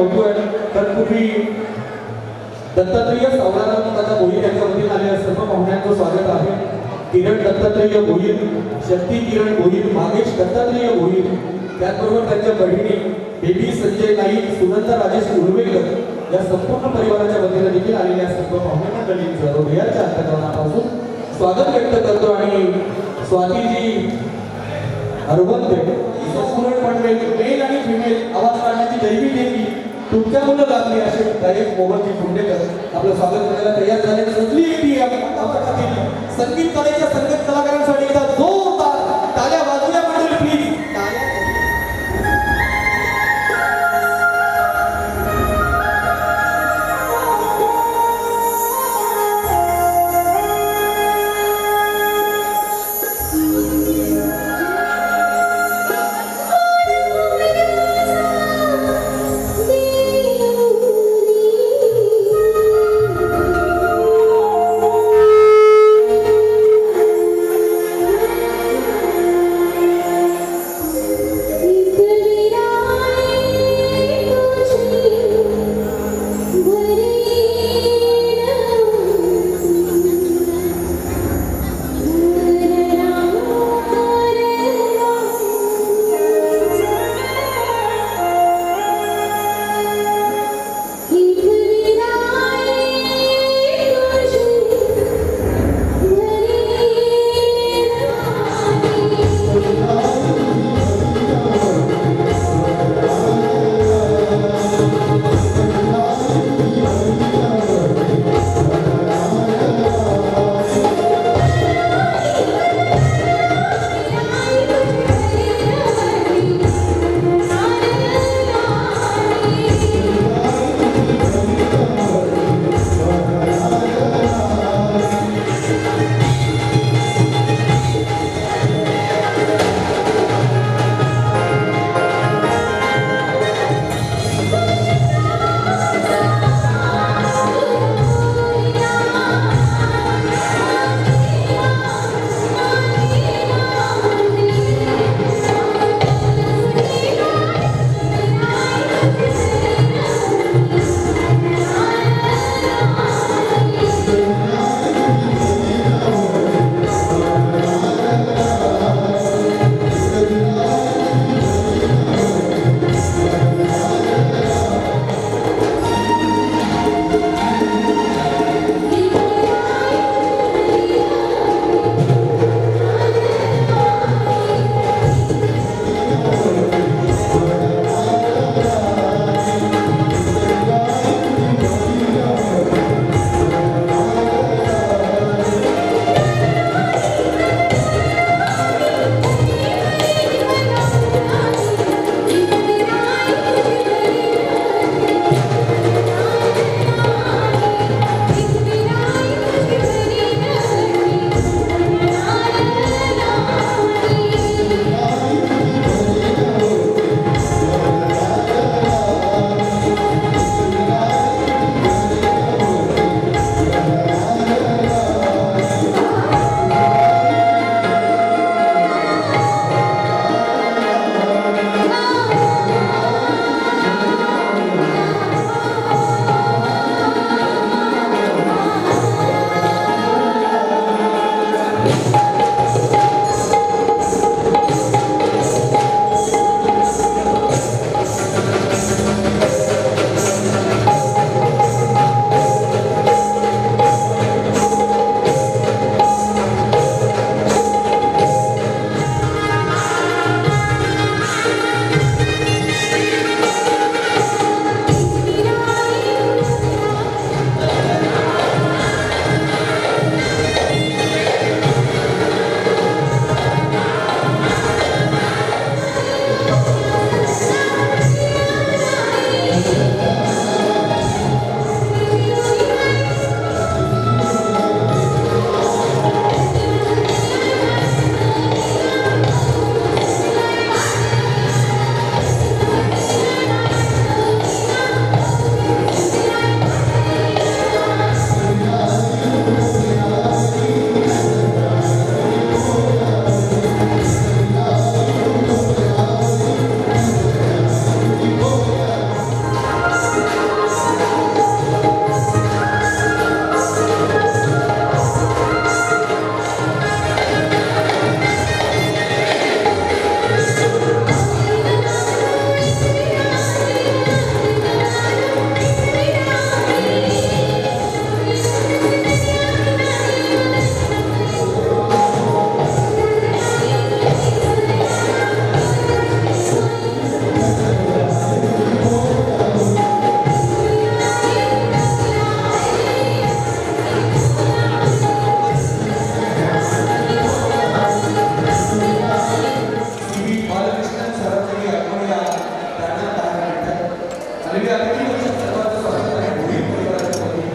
होतोय तत्पूर्वी दत्तात्रेय सावरानंदाचा भोईर यांच्या वतीने आलेल्या सर्व पाहुण्यांचं स्वागत आहे. किरण दत्तात्रेय भोईर, शक्ती किरण भोईर, मागेश दत्तात्रेय भोईर, त्याचबरोबर त्यांच्या बहिणी बेबी संजय नाईक, सुनंदा राजेश उर्वेकर या संपूर्ण परिवाराच्या वतीने देखील आलेल्या सर्व पाहुणे मंडळींचं हृदयाच्या अंतःकरणापासून स्वागत व्यक्त करतो. आणि स्वातीजी हरवंते पूर्णपणे मेल आणि फिमेल आवाज काढण्याची दैवी देवी तुमच्यामुळे लागली असे गायक मोहनजी कुंडेकर आपलं स्वागत करायला तयार झाले. सजली ती आपल्यातील संगीत कलेच्या संगीत कलाकारांसाठी एकदा जोरदार टाळ्या वाजवल्या मंडळी प्लीज. आलेली अतिथी मंचात सर्वांचं स्वागत आहे भोईर परिवाराच्या वतीने.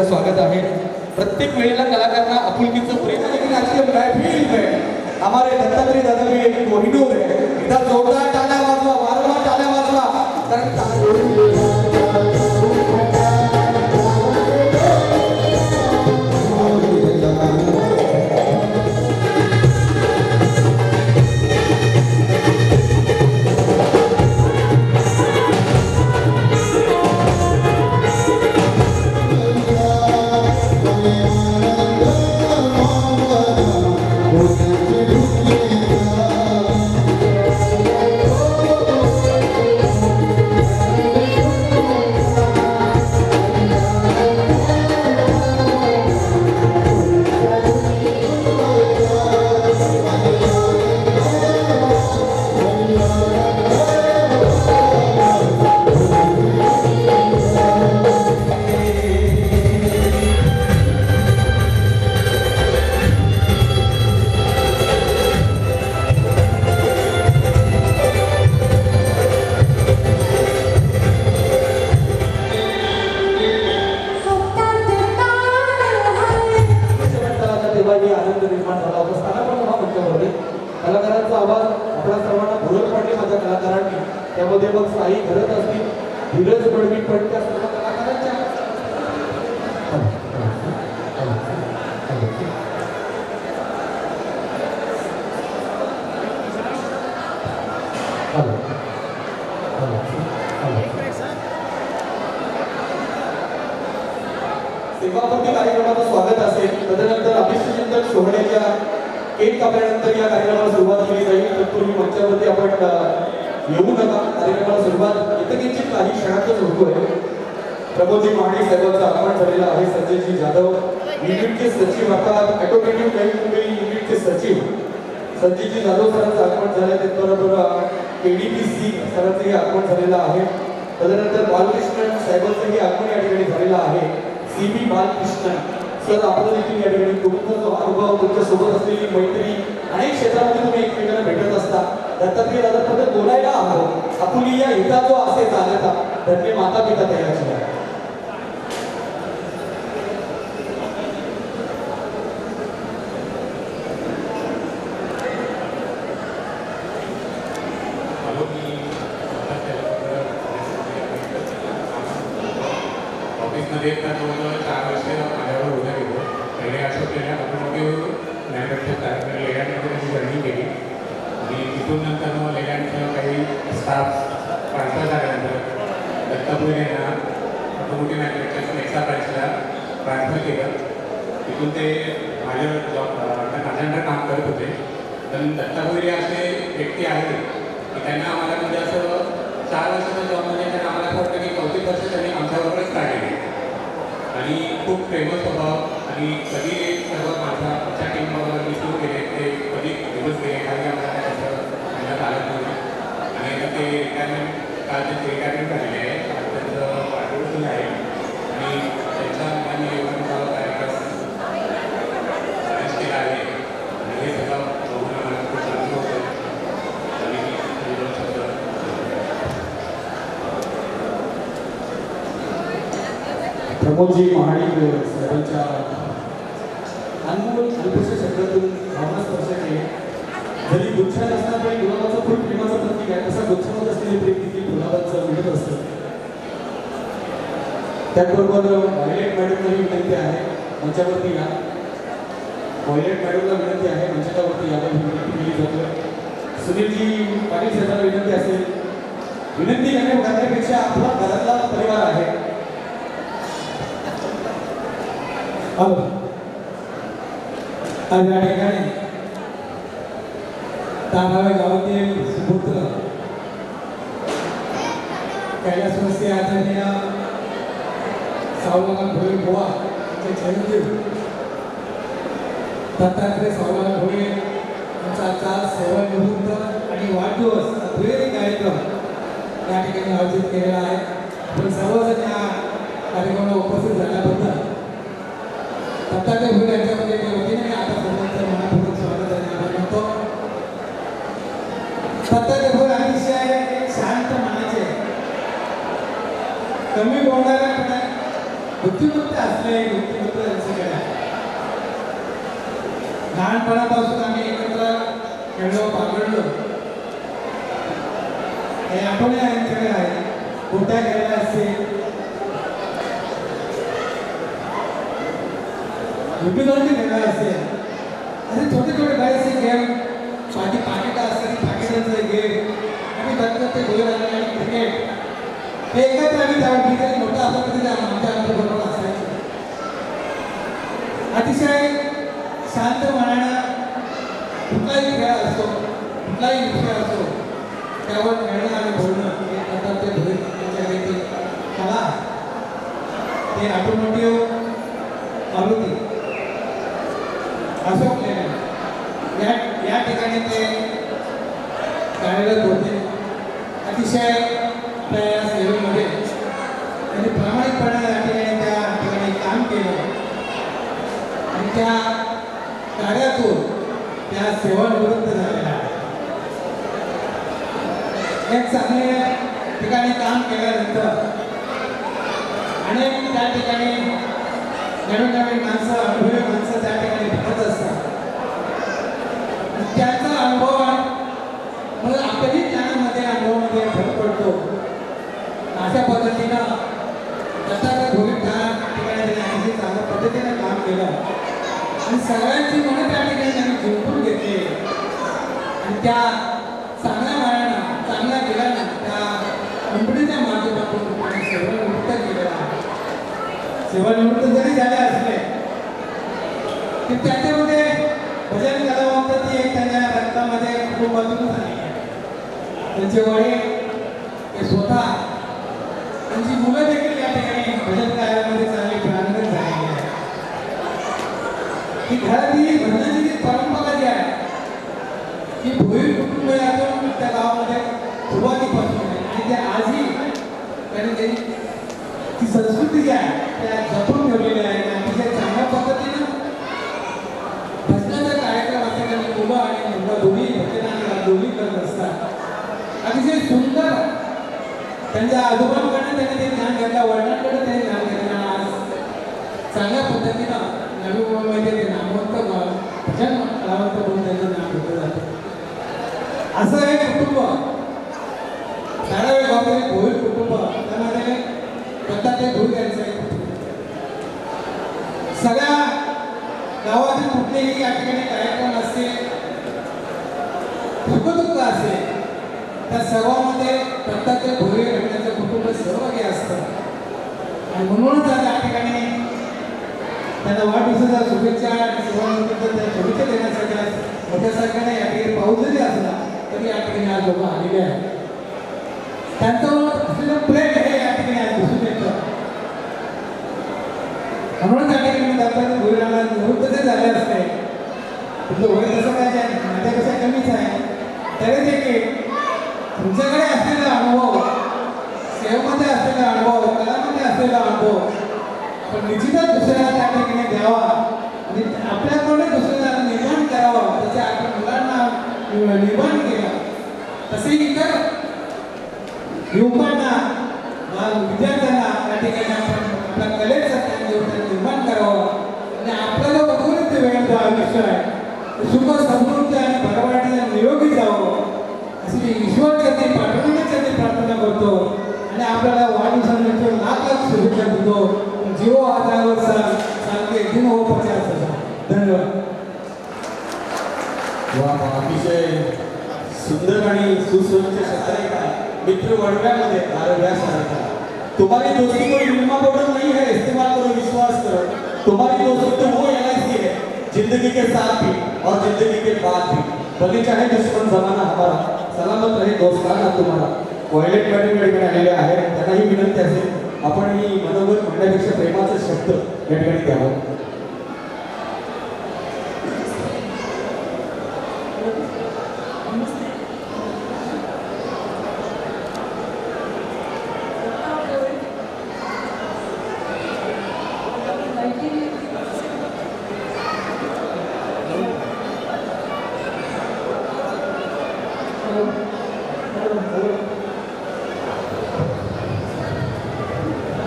स्वागत आहे. प्रत्येक वेळेला कलाकारांना आपुलकीचं प्रेम महफिल में हमारे दत्तात्रेय दादा भी एक कोहिनूर है. इधर जोरदार टाळ्या वाजवा, वारंवार टाळ्या वाजवा. आनंद निर्माण झाला होता. स्थानापन्न हा मुद्द्यामध्ये कलाकारांचा आवाज आपल्या सर्वांना भुरळ पडले माझ्या कलाकारांनी. त्यामध्ये मग साई घरत असतील, धीरज पडवी पण त्या सर्व कलाकारांच्या सेवापूर्ती कार्यक्रमाचं स्वागत असेल. तदनंतर अभिषेक सोहळ्याच्या केक कापल्यानंतर या कार्यक्रमाला सुरुवात केली जाईल. तत्पूर्वी मंचावरती आपण येऊ नका. कार्यक्रमाला सुरुवात इतकीची काही क्षणातच होतोय. प्रबोधजी महाडिक साहेबांचं आगमन झालेलं आहे. संजयजी जाधव युनिटचे सचिव अर्थात ऑटोमेटिव्ह नवी मुंबई युनिटचे सचिव संजयजी जाधव सरांचं आगमन झालं. त्याचबरोबर केडीपीसी सरांचंही आगमन झालेलं आहे. तदनंतर बालकृष्ण साहेबांचंही आगमन या ठिकाणी झालेलं आहे. CB बालकृष्णन सर आपलं देखील या ठिकाणी तुमचा जो अनुभव, तुमच्या सोबत असलेली मैत्री, अनेक क्षेत्रामध्ये तुम्ही एकमेकांना भेटत असता. दत्तात्रेय दादाबद्दल बोलायला आहोत. आपुली या हिता जो असे चालता धन्य माता पिता तयार ऑफिसमध्ये जवळजवळ 4 वर्ष माझ्यावर उद्या गेलो. पहिले अशोकलेल्या ऑटोमोटिव्ह मॅन्युफॅक्चर लेलँडमध्ये मी जर्नी केली आणि तिथून नंतर मग लेलँडचं काही स्टाफ ट्रान्सफर झाल्यानंतर दत्तापूर यांना ऑटोमोटिव्ह मॅन्युफॅक्चरच्या नेक्सा ब्रांचला ट्रान्सफर केलं. तिथून ते माझ्या अंडर काम करत होते. पण दत्ता भोईर असे व्यक्ती आहेत की त्यांना आम्हाला म्हणजे असं 4 वर्षाचा जॉबमध्ये त्यांना आम्हाला असं वाटतं की 34 वर्ष त्यांनी आमच्याबरोबरच काढलेली आणि खूप प्रेमळ स्वभाव आणि कधी सर्व आमच्या टीमबरोबर मिसळून गेले ते कधी दिवस गेले काही आम्हाला त्याचं म्हणण्यात आलं नाही. आणि आता ते रिटायरमेंट काल त्यांचे रिटायरमेंट झालेले आहे. त्यांचं वाढदिवस आहे आणि त्यांच्या आणि एवढा मोठा कार्यक्रम अरेंज केला आहे आणि हे सगळं बघून आम्हाला खूप चांगलं होतं. आणि मी दोन शब्द प्रमोदजी महाडिक साहेबांच्या अनमोल अल्पशा शब्दातून भावना स्पर्श केले. जरी गुच्छात असणार तरी गुलाबाचं फुल प्रेमाचं प्रतीक आहे, तसा गुच्छामध्ये असलेले प्रेम देखील गुलाबाचं मिळत असतं. त्याचबरोबर व्हायलेट मॅडमलाही विनंती आहे मंचावरती या. व्हायलेट मॅडमला विनंती आहे मंचावरती यावर विनंती केली जाते. सुनीलजी पाटील साहेबांना विनंती असेल, विनंती करण्यापेक्षा आपला घरातला परिवार आहे. आज या ठिकाणी तानावे गावातील सुपुत्र कैलासवासी आदरणीय सावलाल भोईर बुवा यांचे चिरंजीव दत्तात्रय सावलाल भोईर यांचा आजचा सेवानिवृत्त आणि वाढदिवस दुहेरी कार्यक्रम या ठिकाणी आयोजित केलेला आहे. आपण सर्वजण या कार्यक्रमाला उपस्थित झाल्याबद्दल दत्तात्रय भोईर यांच्यामध्ये वतीने आता सर्वांचं मनापूर्वक स्वागत करतो. दत्तात्रय भोईर अतिशय शांत मनाचे, कमी बोलणारे पण बुद्धिमत्ता असले व्यक्तिमत्व त्यांच्याकडे आहे. लहानपणापासून आम्ही एकत्र खेळलो पांघरलो हे आठवणी यांच्याकडे आहे. कोट्या खेळल्या असतील, विभिन्न खेळला असेल, असे छोटे छोटे बरेचसे गेम पाकिटा असतात, पाकिटांचे गेम आणि दत्तात्रय भोईर आणि क्रिकेट हे एकत्र आम्ही जाऊन ठिकाणी मोठा असला तरी आमच्या बरोबर असायचे. अतिशय शांत मनानं कुठलाही खेळ असतो, कुठलाही विषय असतो त्यावर खेळणं आणि बोलणं हे दत्तात्रय भोईर यांच्याकडे ती कला. ते ऑटोमोटिव्ह मारुती अशोक लेलँड या ठिकाणी ते कार्यरत होते. अतिशय आपल्या या सेवेमध्ये त्यांनी प्रामाणिकपणे या ठिकाणी काम केलं आणि त्या कार्यातून त्या सेवानिवृत्त झालेल्या एक चांगल्या ठिकाणी काम केल्यानंतर अनेक त्या ठिकाणी नवीन नवीन माणसं, अनुभवी माणसं त्या ठिकाणी भेटत असतात. त्यांचा अनुभव मग आपल्याही ज्ञानामध्ये अनुभवामध्ये फरक पडतो. अशा पद्धतीनं दत्तात्रय भोईर त्या ठिकाणी त्यांनी चांगल्या पद्धतीने काम केलं आणि सगळ्यांची मनं त्या ठिकाणी त्यांनी जिंकून घेतली आणि त्या चांगल्या मनानं चांगल्या दिलानं त्या कंपनीच्या माध्यमातून त्यांनी सेवानिवृत्त केलेला आहे. सेवानिवृत्त जरी झाले असले की त्याच्यामध्ये भजन कलावंत ती एक त्यांच्या रक्तामध्ये कुटुंबातून झाली आहे. त्यांचे वडील ते स्वतः त्यांची मुलं देखील या ठिकाणी भजन कार्यामध्ये चांगली प्रारंभ झालेली आहे. ही घरातली भजनाची जी परंपरा जी आहे ही भोईर कुटुंबातून त्या गावामध्ये सुरुवातीपासून आहे आणि ते आजही त्यांनी ती संस्कृती जी आहे त्या जपून ठेवलेली आहे. अतिशय चांगल्या पद्धतीनं भजनाचा कार्यक्रम असा त्यांनी मुलं आणि मुलगा दोन्ही भजन आणि दोन्ही करत असतात. अतिशय सुंदर त्यांच्या आजोबांकडे त्यांनी ते ज्ञान घेतलं, वडिलांकडे ते ज्ञान घेतलं. आज चांगल्या पद्धतीनं नवी मुंबईमध्ये ते नामवंत भजन कलावंत म्हणून त्यांचं नाव घेतलं जातं. असं एक कुटुंब धारावी गावातील भोईर कुटुंब, त्यामध्ये दत्तात्रय भोईर यांचं एक कुटुंब. सगळ्या गावातील कुठलेही या ठिकाणी कार्यक्रम असतील, सुखदुःख असेल, त्या सर्वांमध्ये दत्तात्रय भोईर यांचं कुटुंब सहभागी असतं आणि म्हणूनच आज या ठिकाणी त्यांना वाढदिवसाच्या शुभेच्छा आणि सेवानिवृत्तीच्या शुभेच्छा देण्यासाठी आज मोठ्या संख्येने या ठिकाणी पाऊस जरी असला तरी या ठिकाणी आज लोक आलेले आहेत. त्यांचं असलेलं प्रेम हे या ठिकाणी आज दिसून येतं. म्हणून त्या ठिकाणी दत्तात्रय भोईराला निवृत्त जे झाले असते, तुमचं वय तसं काय आहे माझ्यापेक्षा कमीच आहे, तरी देखील तुमच्याकडे असलेला अनुभव, सेवेमध्ये असलेला अनुभव, कलामध्ये असलेला अनुभव पण निश्चितच दुसऱ्याला त्या ठिकाणी द्यावा आणि आपल्याकडे दुसऱ्याला निर्माण करावं. जसे आपण मुलांना निर्माण केलं तसे इतर युवकांना विद्यार्थ्यांना त्या ठिकाणी आपण आपल्या कलेचं निर्माण करावं आणि आपला जो उर्वरित वेळ जो आयुष्य आहे सुख समृद्धी आणि भरभराटीने निरोगी जावं अशी ईश्वरचरणी पाठवण्याची प्रार्थना करतो आणि आपल्याला वाढदिवसानिमित्त लाख लाख शुभेच्छा देतो. जीवो आधारावर सांगते दिन हो 50,000. धन्यवाद. वा अतिशय सुंदर आणि सुसज्ज शस्त्ररेखा मित्र वडव्यामध्ये आरव्यासारखा. तुम्हारी दोस्ती कोई मिलमा पाउडर नहीं है, इस्तेमाल करो, विश्वास करो. तुम्हारी दोस्ती तो वो LIC है, जिंदगी के साथ भी और जिंदगी के बाद भी. भले चाहे दुश्मन जमाना हमारा, सलामत रहे दोस्ताना तुम्हारा. वॉयलेट मॅडम या ठिकाणी आलेले आहेत, त्यांनाही विनंती असेल आपण ही मनोगत म्हणण्यापेक्षा प्रेमाचा शब्द या ठिकाणी द्यावं.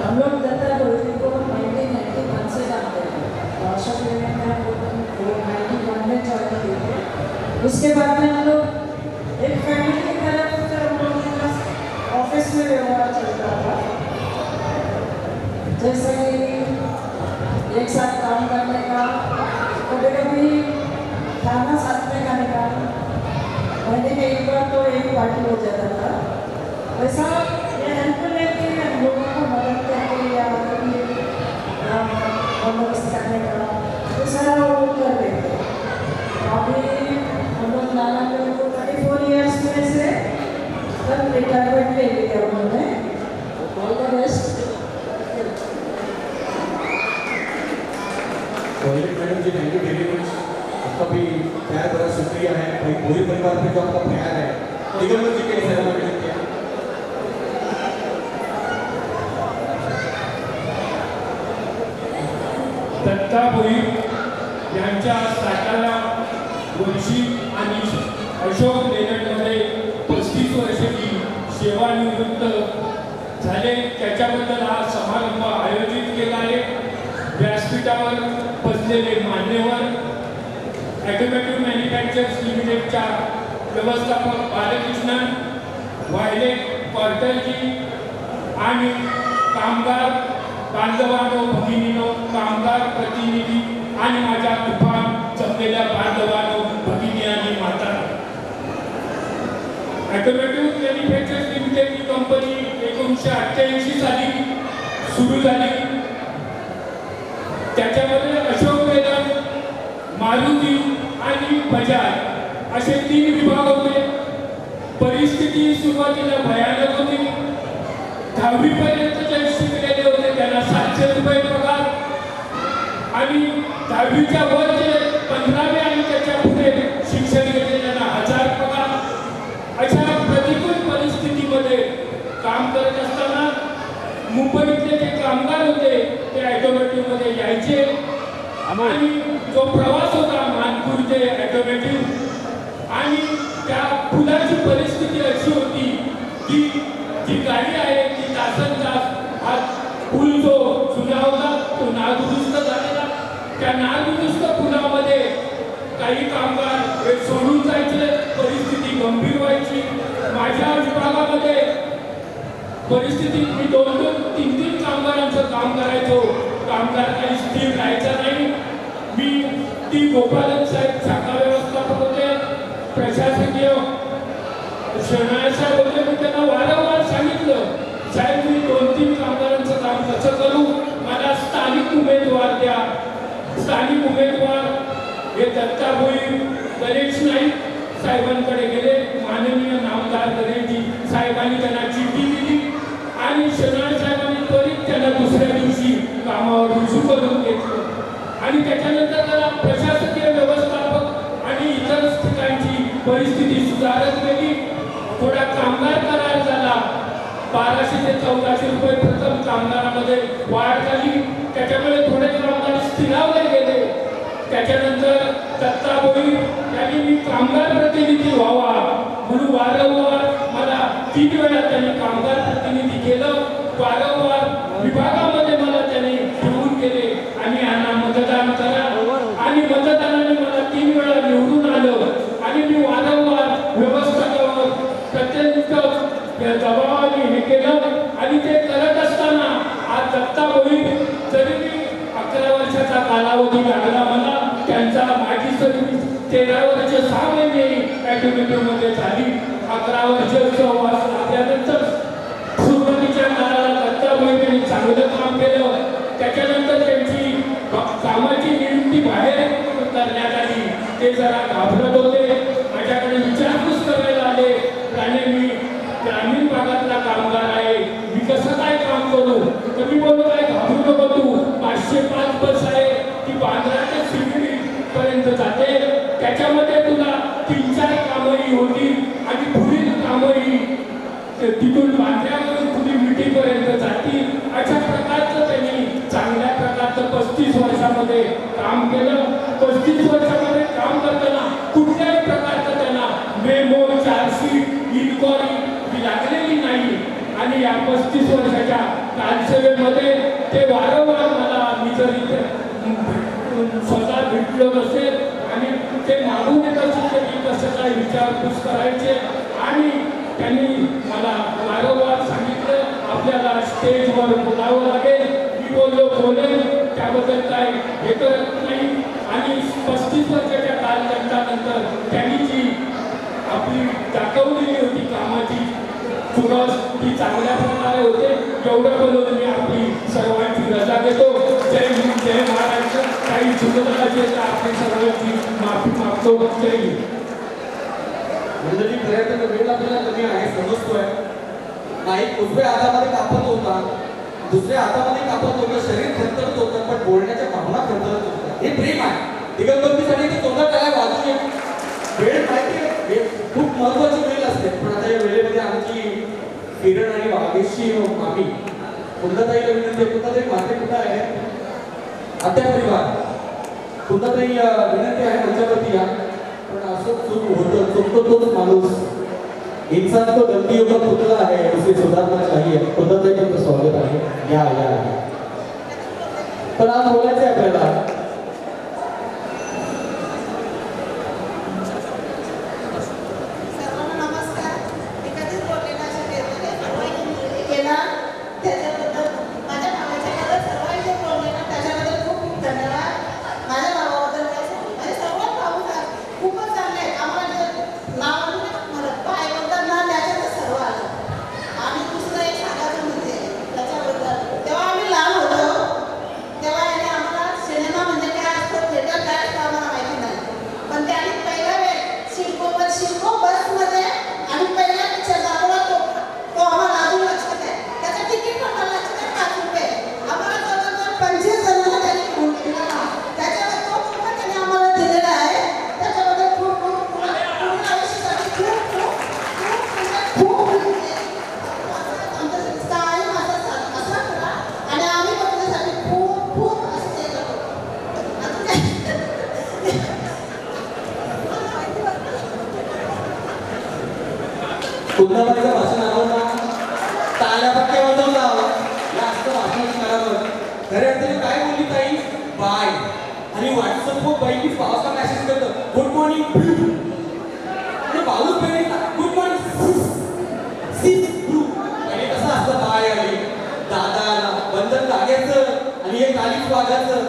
हम लोग दत्ता गुरुजी को 1991 से जानते हैं. वर्कशॉप लेने में हम लोग 91 में ज्वाइन किए थे. उसके बाद में हम लोग एक फैमिली की तरह हम लोगों का ऑफिस में व्यवहार चलता था. जैसे कि एक साथ काम करने का, कभी कभी खाना साथ में खाने का, महीने में एक बार तो एक पार्टी हो जाता था. वैसा ये हेल्प लेके हम लोगों को मदद करके या कभी बंदोबस्त करने का ये सारा वो कर देते. अभी हम लोग नाना को 34 ईयर्स में से तब रिटायरमेंट ले लिया उन्होंने. All the best. Violet madam ji, thank you very much. आपका भी प्यार बड़ा शुक्रिया है भाई. पूरे परिवार पे जो आपका प्यार है दिगंबर जी के सेवा में किया. दत्ता भोईर यांच्या साठाव्या वर्षी आणि अशोक लेलंडमध्ये 35 वर्षाची सेवानिवृत्त झाले. त्याच्याबद्दल हा समारंभ आयोजित केला आहे. व्यासपीठावर बसलेले मान्यवर ॲटोमॅटिक मॅन्युफॅक्चर्स लिमिटेडच्या व्यवस्थापक बालकृष्णन, वायलेट कॉर्टरजी आणि कामगार बांधवांनो, भगिनीनो, कामगार प्रतिनिधी आणि माझ्या तुफान जमलेल्या बांधवांनो, भगिनी आणि माता. ॲटोमॅटिक मॅन्युफॅक्चर्स लिमिटेड ही कंपनी 1988 साली सुरू झाली. त्याच्यामध्ये अशोक लेलंड, मारुती आणि बजाज असे 3 विभाग होते. परिस्थिती सुरुवातीला भयानक होती. 10वी पर्यंत जे शिकलेले होते त्यांना 700 रुपये पगार आणि 10वीच्या वर जे 15वी आणि त्याच्या पुढे शिक्षण घेतले त्यांना 1000 पगार. अशा प्रतिकूल परिस्थितीमध्ये काम करत असताना मुंबईतले जे कामगार होते ते ॲटोमॅटिकमध्ये यायचे आणि जो प्रवास होता मानपूर ते ॲटोमॅटिक आणि त्या पुलाची परिस्थिती अशी होती की जी गाडी आहे ती तासन तास हा पूल जो जुना होता तो नादुरुस्त झालेला. त्या नादुरुस्त पुलामध्ये काही कामगार हे सोडून जायचे. परिस्थिती गंभीर व्हायची. माझ्या विभागामध्ये परिस्थिती मी 2-2, 3-3 कामगारांचं काम करायचो. कामगार काही स्थिर राहायचा नाही. मी टी गोपालन साहेब शाखा व्यवस्थापक होते, प्रशासकीय शनाया साहेब होते. मी त्यांना वारंवार सांगितलं, साहेब मी 2-3 कामगारांचं काम कसं करू, मला स्थानिक उमेदवार द्या. स्थानिक उमेदवार हे दत्ता भोईर, गणेश नाईक साहेबांकडे गेले. माननीय नामदार गणेशजी साहेबांनी त्यांना चिठ्ठी दिली आणि शनिवार साहेबांनी त्वरित त्यांना दुसऱ्या दिवशी कामावर रुजू करून घेतलं. आणि त्याच्यानंतर त्याला प्रशासकीय व्यवस्थापक आणि इतर ठिकाणची परिस्थिती सुधारत गेली. थोडा कामगार करार झाला. 1200 ते 1400 रुपये प्रथम कामगारामध्ये वाढ झाली. त्याच्यामुळे थोडे कामगार स्थिरावले गेले. त्याच्यानंतर दत्ता भोईर यांनी मी कामगार प्रतिनिधी व्हावा म्हणून वारंवार मला 3 वेळा त्यांनी कामगार प्रतिनिधी केलं. वारंवार विभागामध्ये मला त्यांनी घेऊन गेले आणि यांना मतदान करा आणि मतदानाने मला 3 वेळा निवडून आलं आणि मी वारंवार व्यवस्थापकावर प्रत्येक दबावाने हे केलं आणि ते करत असताना आज दत्ता भोईर जरी मी 11 वर्षाचा कालावधी लागला मला, त्यांचा माझी सर्व्हिस 13 वर्ष 6 महिने ॲक्टिव्हिटीमध्ये झाली. 11 वर्ष सहवास लागल्यानंतर सुरुवातीच्या काळाला दत्ता भोईर यांनी चांगलं काम केलं. त्याच्यानंतर त्यांची कामाची नियुक्ती बाहेर करण्यात आली. ते जरा घाबरत होते. माझ्याकडे विचारपूस करायला आले. त्याने मी ग्रामीण भागातला कामगार आहे, मी कसं काय काम करू? तर मी बोललो काय घाबरू नको तू. 505 बस आहे ती बांद्रा ते सिंदगी पर्यंत जाते. त्याच्यामध्ये तुला 3-4 कामही होती आणि पुढील कामही तिथून बांद्र्यावरून पुढे मिठीपर्यंत जातील. अशा प्रकारचं त्यांनी चांगल्या प्रकारचं 35 वर्षामध्ये काम केलं. 35 वर्षामध्ये काम करताना कुठल्याही प्रकारचं त्यांना मेमो, चार्जशीट, इन्क्वायरी ही लागलेली नाही. आणि या 35 वर्षाच्या कालसेवेमध्ये ते वारंवार मला मी जर इथे स्वतः भेटलो नसेल आणि ते मागून येत असेल तर मी कसं काय विचारपूस करायचे. आणि त्यांनी मला वारंवार सांगितलं आपल्याला स्टेजवर बोलावं लागेल. मी बोलेल त्याबद्दल काय हे करत नाही. आणि 35 वर्षाच्या कालखंडानंतर त्यांनी जी आपली दाखवलेली होती कामाची चुरस ती चांगल्या प्रकारे होते. एवढं बोलून मी आपली सर्वांची रजा घेतो. जय हिंद, जय महाराष्ट्र. काही चुकलं असेल तर आपली सर्वांची माफी मागतो. जय हिंद. मंडळी खरं तर वेळ आपल्याला कमी आहे समजतोय. माईक उजव्या हातामध्ये कापत होता, दुसऱ्या हातामध्ये कापत होतं, शरीर थरथरत होतं, पण बोलण्याच्या भावना थरथरत होत्या. हे प्रेम आहे. दिगंबरतीसाठी ते तोंडात त्याला वाजून वेळ माहिती आहे खूप महत्वाची वेळ असते. पण आता या वेळेमध्ये आमची किरण आणि वागेशची मामी कुंदाताईला विनंती आहे. कुंदाताई माते कुठं आहे? आत्या परिवार कुंदाताई विनंती आहे मंचावरती या. पण असं चूक होतं, चुकतो तोच माणूस. इंसान तो गलतियों का पुतला है, उसे सुधारना चाहिए. कुंदाताई तुमचं स्वागत आहे. या या. पण आज बोलायचं आहे आपल्याला कुंदाबाईचं भाषण आवडला, टाळ्या पक्के वाजवला. जास्त भाषणाची करावं. खऱ्या अर्थाने काय बोलली ताई? बाय. आणि व्हॉट्सअपवर बाईकी पावसा मेसेज करतं गुड मॉर्निंग. आणि पाऊस पेरे गुड मॉर्निंग सिस ब्लू. आणि कसं असतं बाय आली दादाला बंधन जाग्याचं आणि एक आलीच वागायचं.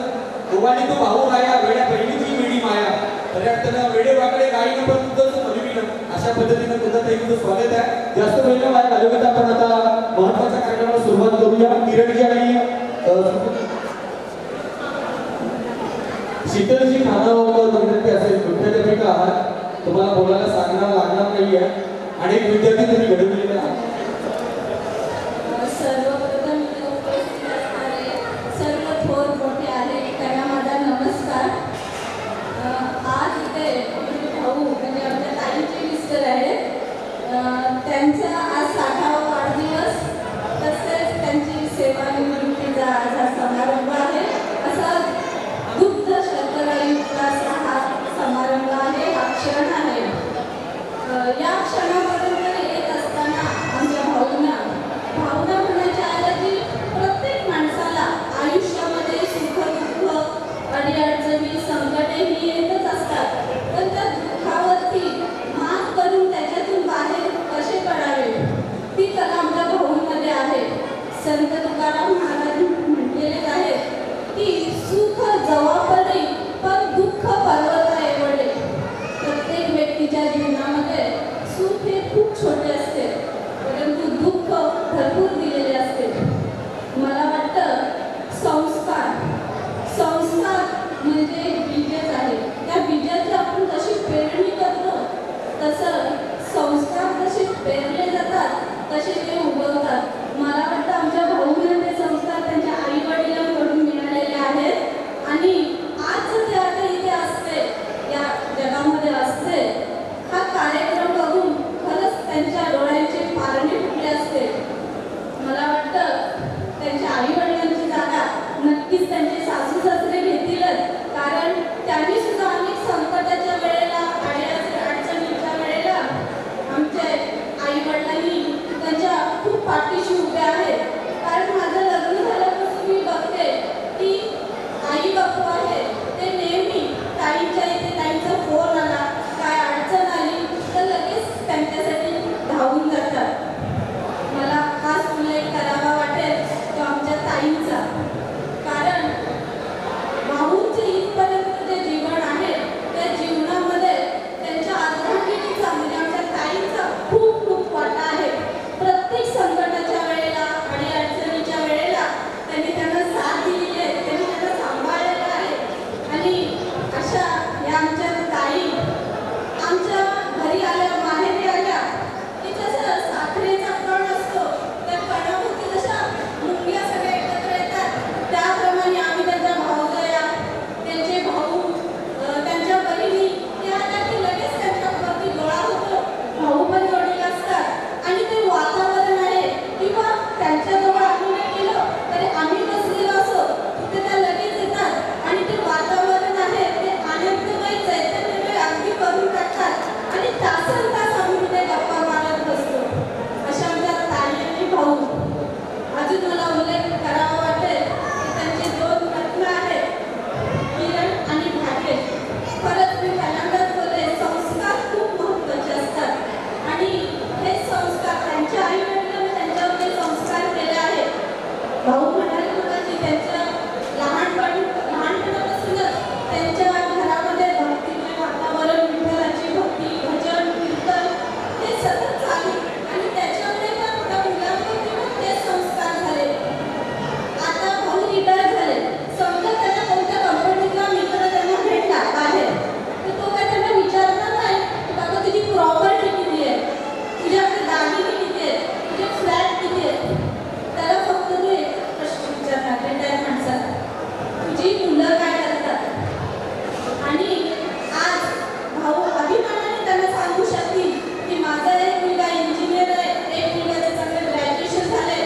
दोघांनी तो भाऊ राया वेड्या बहिणीची वेडी माया. खऱ्या अर्थानं वेडे वाकडे गाई नंबर तुझं मधुमीनं. अशा पद्धतीनं तुझं ताईचं स्वागत आहे. जास्त वेळ माझ्या घालवत आपण आता महत्वाच्या कार्यक्रमाला सुरुवात करूया. किरणजी आणि शीतलजी खानावकर विनंती असेल, नृत्याध्यापिका आहात, तुम्हाला बोलायला सांगणार लागणार नाही आहे. अनेक विद्यार्थी तुम्ही घडवलेले आहात. सर्वप्रथम इथे उपस्थित असणारे सर्व थोर मोठे आले त्यांना माझा नमस्कार. आज इथे माझे भाऊ म्हणजे आमच्या ताईंचे मिस्टर आहेत, त्यांचा आज 60वा वाढदिवस, तसेच त्यांची सेवानिवृत्तीचा आज हा समारंभ आहे. असा दुग्ध शर्करायुक्त असा हा समारंभ आहे, हा क्षण आहे. या क्षणापर्यंत येत असताना आमच्या भावना म्हणायच्या आल्या की प्रत्येक माणसाला आयुष्यामध्ये सुख दुःख अडीअडचणी संकटे ही येतच असतात, पण त्या दुःखावरती मात करून त्याच्यातून बाहेर कसे पडावे ती कला आमच्या भाऊंमध्ये आहे. संत तुकाराम महाराज म्हटलेले आहेत की सुख जवापरे पण दुःख पर्वत एवढे. प्रत्येक व्यक्तीच्या जीवनामध्ये सुख हे खूप छोटे असते, परंतु दुःख भरपूर दिलेले असते. मला वाटतं संस्कार म्हणजे बीजच आहे. त्या बीजाची आपण कशी पेरणी करतो तसं संस्कार जसे पेरले जातात तसे ते उगवतात. मला वाटतं आमच्या भाऊंना ते संस्कार त्यांच्या आई वडिलांकडून मिळालेले आहेत आणि आज ते आता इथे असते, या जगामध्ये असते. हा कार्यक्रम बघून खरंच त्यांच्या डोळ्यांचे पारणे फुटले असते. मला वाटतं त्यांच्या आई वडिलांची जागा नक्कीच त्यांचे सासू सासरे घेतीलच, कारण त्यांनी सुद्धा अनेक संकटाच्या वेळेला अडचणीच्या वेळेला आमच्या आई वडिलांनी त्यांच्या खूप पाठीशी उभे आहेत. कारण माझं लग्न झाल्यापासून मी बघते की आई बापू आहे ते नेहमी ताईंच्या इथे ताईंचा फोन आला, काय अडचण आली तर लगेच त्यांच्यासाठी धावून जातात. मला खास उल्लेख करावा वाटेल तो आमच्या ताईंचा, कारण भाऊंचे इथपर्यंत जे जीवन आहे त्या जीवनामध्ये त्यांच्या अर्धांगिनीचा म्हणजे आमच्या ताईंचा खूप खूप वाटा आहे. प्रत्येक संकटाच्या वेळेला आणि अडचणीच्या वेळेला त्यांनी त्यांना साथ दिलेली आहे, त्यांनी त्यांना सांभाळलेलं आहे. आणि अशा या आमच्या ताई आमच्या घरी आल्या, माहेरी आल्या की जसं साखरेचा कण असतो त्या कणाभोवती जशा मुंग्या सगळ्या एकत्र येतात, त्याप्रमाणे आम्ही त्यांच्या भावजया, त्यांचे भाऊ, त्यांच्या बहिणी या आल्या की लगेच त्यांच्यावरती गोळा होतो. भाऊ पण जोडीला असतात आणि ते वातावरण आहे किंवा त्यांच्याजवळ आम्ही नाही गेलो तरी आम्ही बसलेलो असो तिथे त्या लगेच येतात आणि ते वातावरण आहे ते आनंदमय चैतन्यमय अगदी करून टाकतात आणि तासन-तास आम्ही तिथे गप्पा मारत बसतो. अशा आमच्या ताई आणि भाऊ. अजून मला उल्लेख करावा वाटेल की त्यांचे 2 रत्न आहेत, किरण आणि भाग्येश. खरंच मी पहिल्यांदाच बोलले, संस्कार खूप महत्त्वाचे असतात आणि हे संस्कार त्यांच्या आई वडिलांनी त्यांच्यावर संस्कार केले आहेत. भाऊ म्हणाले मला की त्यांच्या लहानपणापासूनच त्यांच्या घरामध्ये भक्तिमय वातावरण, विठ्ठलाची भक्ती, भजन, कीर्तन हे सतत चालू आणि त्याच्यामुळे त्या मुलांवरती पण ते संस्कार झाले. आता भाऊ रिटायर झाले, समजा त्यांना कोणत्या कंपनीतला मित्र त्यांना भेटला बाहेर तर तो काय त्यांना विचारणार नाही बाबा तुझी प्रॉपर्टी किती आहे, तुझ्याकडे दागिने किती आहेत, तुझे फ्लॅट किती आहेत. त्याला फक्त तो एकच प्रश्न विचारणार रिटायर माणसाला, तुझी मुलं काय करतात. आणि आज भाऊ अभिमानाने त्यांना सांगू शकतील की माझा एक मुलगा इंजिनियर आहे, एक मुलगाचं चांगलं ग्रॅज्युएशन झालंय,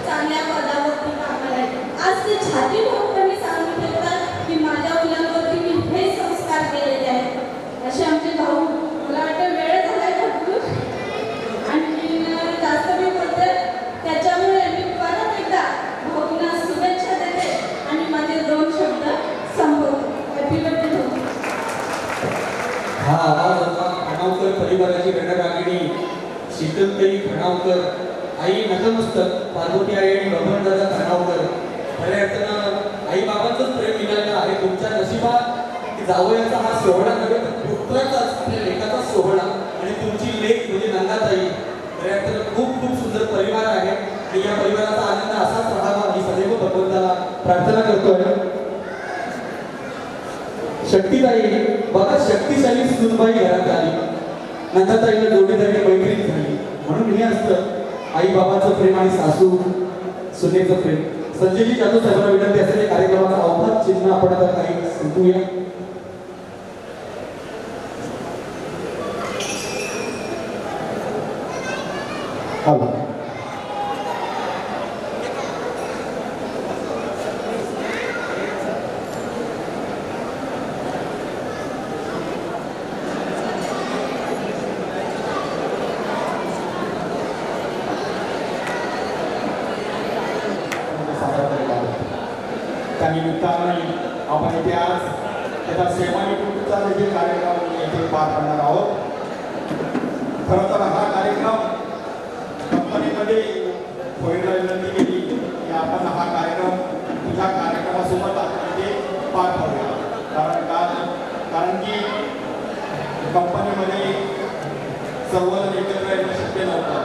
चांगल्या पदावरती कामाला आहे. आज ते छाती ठोकपणे सांगू शकतात की माझ्या मुलांवरती मी हे संस्कार केलेले आहेत. असे आमचे भाऊ. मला वाटतं वेळ झालाय भरपूर आणि जास्त मी बोलते, त्याच्यामुळे मी परत एकदा भाऊंना शुभेच्छा देते आणि माझे 2 शब्द संपवते. हॅपी बर्थडे भाऊ. हा आवाज होता खणावकर परिवाराची घटकागिनी शीतलताई खणावकर, आई नतमस्तक पार्वती आई आणि बबनदादा खणावकर. खऱ्या अर्थानं आई बाबांचंच प्रेम मिळालं आहे तुमच्या नशिबात की जावयाचा हा सोहळा नव्हे तर पुत्राचाच, आपल्या लेकाचा सोहळा आणि तुमची लेक म्हणजे नंदाताई. खऱ्या अर्थानं खूप खूप सुंदर परिवार आहे आणि या परिवाराचा आनंद असाच राहावा ही सदैव भगवंताला प्रार्थना करतोय. शक्तीताई बघा शक्तिशाली सुनबाई घरात आली. नंदाताईला जोडीदारी मैत्रीण झाली. म्हणून हे असतं आई बाबाचं प्रेम आणि सासू सुनेचं प्रेम. संजयजी जाधव साहेबांना विनंती असेल कार्यक्रमाचं अवघात चिन्ह आपण आता काही संपूया. त्यानिमित्ताने आपण इथे आज त्याचा सेवानिवृत्तीचा देखील कार्यक्रम येथे पार पाडणार आहोत. खरं तर हा कार्यक्रम कंपनीमध्ये होळीला विनंती केली की आपण हा कार्यक्रम तुझ्या कार्यक्रमासोबत आपण इथे पार पाडूया. कारण की कंपनीमध्ये सर्वजण एकत्र येणं शक्य नव्हतं.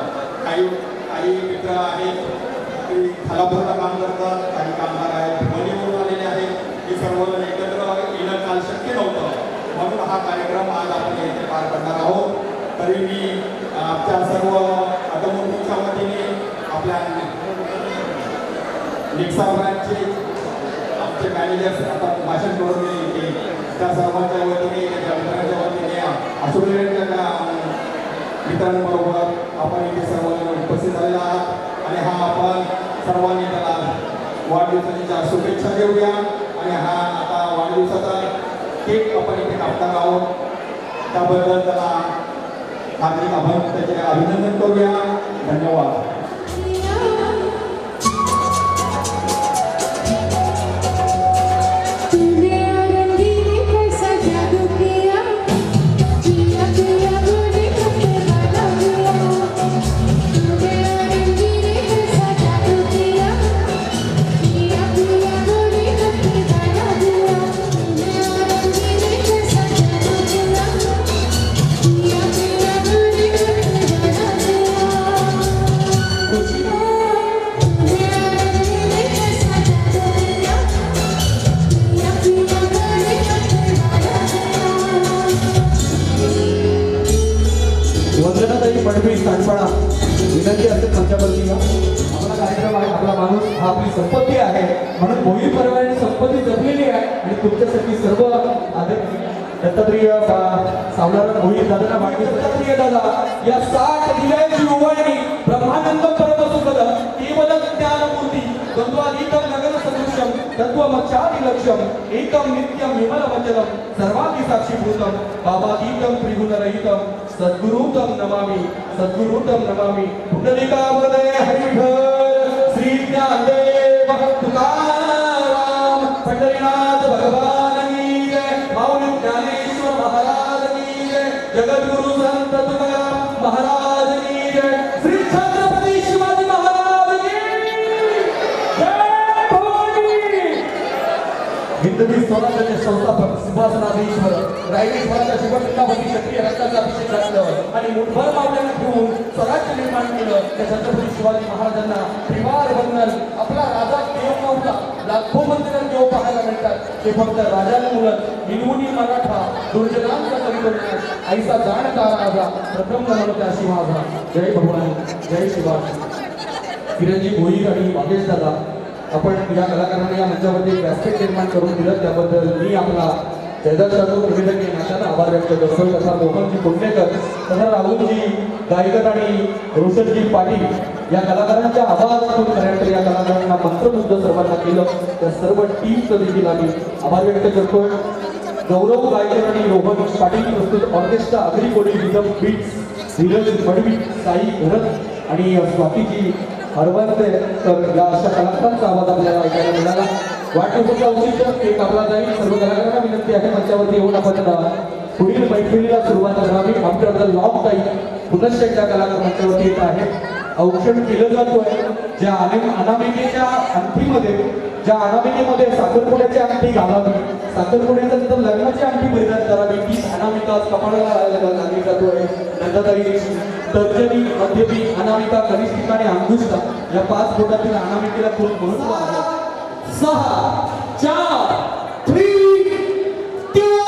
काही मित्र आहेत की खालापूरला काम करतात, काही कामगार आहेत भिवंडीवरून आलेले आहेत. हे सर्वजण एकत्र येणं काल शक्य नव्हतं. म्हणून हा कार्यक्रम आज आपण येथे पार करणार आहोत. तरी मी आमच्या सर्व आगमनच्या वतीने आपल्या निक्सा ब्रँचचे आमचे मॅनेजर्स आता भाषण करून गेले त्या सर्वांच्या वतीने त्याच्या मित्रांच्या वतीने अशोकच्या मित्रांबरोबर आपण इथे सर्वजण उपस्थित झालेला आहात. आणि हा आपण सर्वांनी त्याला वाढदिवसाच्या शुभेच्छा देऊया. आणि हा आता वाढदिवसाचा केक आपण इथे कापणार आहोत. त्याबद्दल त्याला हार्दिक आभार त्याचे अभिनंदन करूया. धन्यवाद. वंदनाताई फडणवीस सांडपाडा विनंती असेल तुमच्यावरती. आपला कार्यक्रम आहे, आपला माणूस हा आपली संपत्ती आहे. म्हणून भोईर परिवाराने संपत्ती जपलेली आहे. आणि तुमच्यासाठी सर्व आदर दत्तात्रेय सावलारा भोईर दादांना माहिती. दत्तात्रेय दादा या 60 दिव्यांची उभारणी ब्रह्मानंद परमसुखद केवल ज्ञानमूर्ती द्वंद्वातीतं गगन सदृशं तत्त्वमक्षादिलक्ष्यं एकं नित्यं विमलवचनं सर्वादि साक्षीभूतं भावातीतं त्रिगुणरहितं सद्गुरुतं नमामि पुंडलिकावदय हरिविठ्ठल श्री ज्ञानदेव तुकाराम पंढरीनाथ भगवान की जय. माऊली ज्ञानेश्वर महाराज की जय. जगद्गुरु संत तुकाराम महाराज की जय. श्री छत्रपती शिवाजी महाराज की जय. भवानी हिंदवी स्वराज्याचे संस्थापक सिंहासनाधीश्वर रायगडच्या शिवपिंडावरती क्षत्रिय रक्ताचा अभिषेक झाल्यावर आणि मुठभर मावळ्यांना घेऊन स्वराज्य निर्माण केलं त्या छत्रपती शिवाजी महाराजांना त्रिवार वंदन. आपला राजा देव नव्हता, लाखो मंदिरात देव पाहायला मिळतात. ते फक्त राजाने मुलं निलवणी मराठा दुर्जनांचा कवी करण्यास आईचा जाणता राजा प्रथम नमन त्याशी माझा. जय भगवान जय शिवाजी. किरणजी भोईर आणि भागेश दादा आपण या कलाकारांना या मंचावरती एक व्यासपीठ निर्माण करून दिलं त्याबद्दल मी आपला जयदास ठाकूर निवेदक नात्यानं आभार व्यक्त करतो. तथा मोहनजी कुंडेकर तथा राहुलजी गायकर आणि रोशनजी पाटील या कलाकारांच्या आवाजातून खऱ्याकडे या कलाकारांना मंत्रमुग्ध सर्वांना केलं. त्या सर्व टीमचं देखील आम्ही आभार व्यक्त करतोय. गौरव गायकर आणि रोहन पाटील प्रस्तुत ऑर्केस्ट्रा अग्री कोडी रिदम बीट्स धीरज मडवी साई भरत आणि स्वातीजी हरवंत या अशा कलाकारांचा आवाज आपल्याला ऐकायला मिळाला. वाढदिवसाचा औचित्य केक कापला जाईल. सर्व कलाकारांना विनंती आहे मंचावरती येऊन आपण पुढील मैफिलीला सुरुवात करावी. आफ्टर द लॉंग टाईम पुनश्च एकदा कलाकार मंचावरती येत आहे. औक्षण केलं जातोय. ज्या अनामिकेच्या अनामिकेमध्ये साखरपुड्याची अंगठी घालावी, साखरपुड्याच्या नंतर लग्नाची अंगठी परिधान करावी. ती अनामिका कपाळाला लागली जातोय. नंदाताई तर्जनी मध्यमी अनामिका कनिष्ठिका आणि अंगुष्ठा या 5 बोटातील अनामिकेला खूप महत्व आहे. 6 4 3 2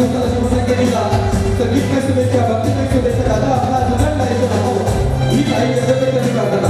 वाढदिवसाला शुभसंख्येला संगीतमय शुभेच्छा, भक्तिमय शुभेच्छा. दादा आपला जुना लाईव्ह राहो ही लाईव्ह यशस्वी करताना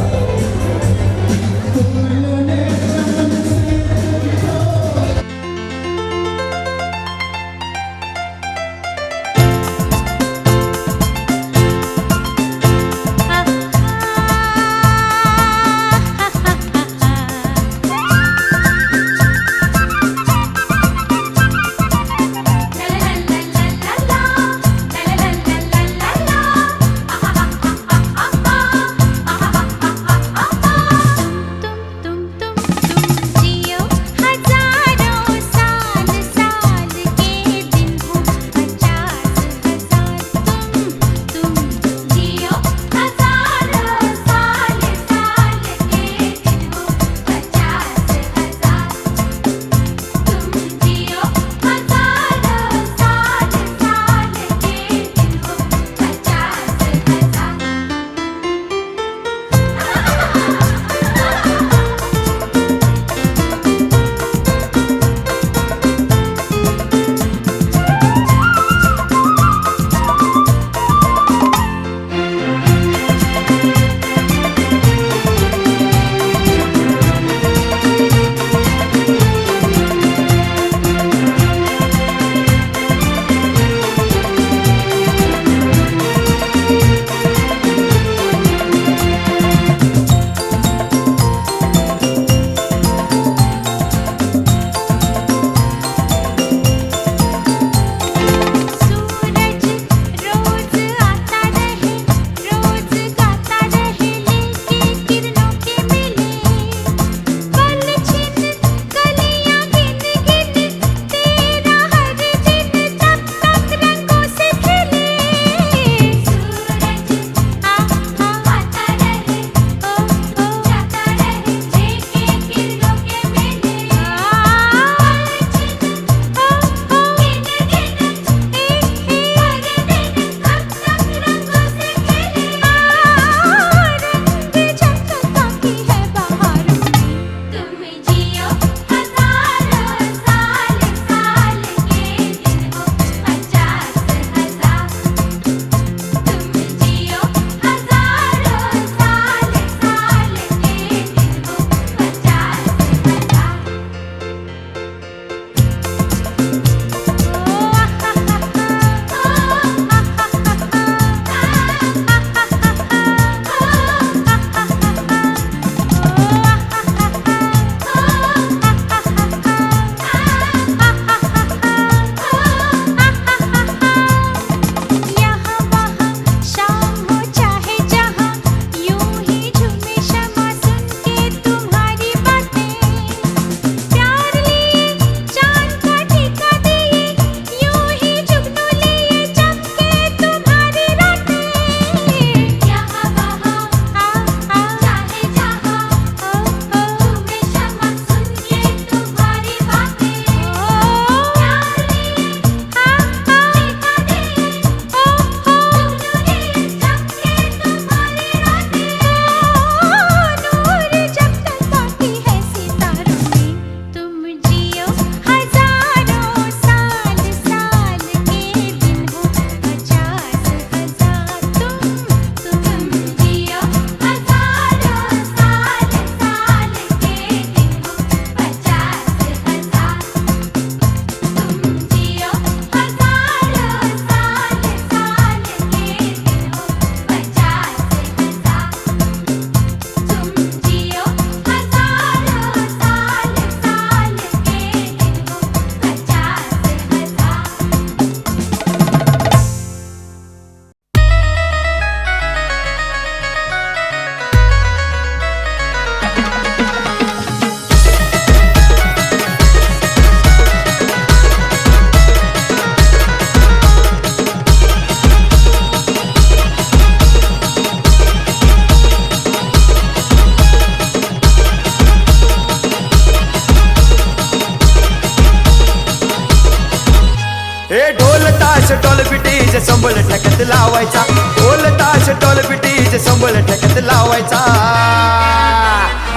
पिटीचे संबळ ठेक्यात लावायचा, ढोल ताश टोल पिटीचे संबळ ठेक्यात लावायचा.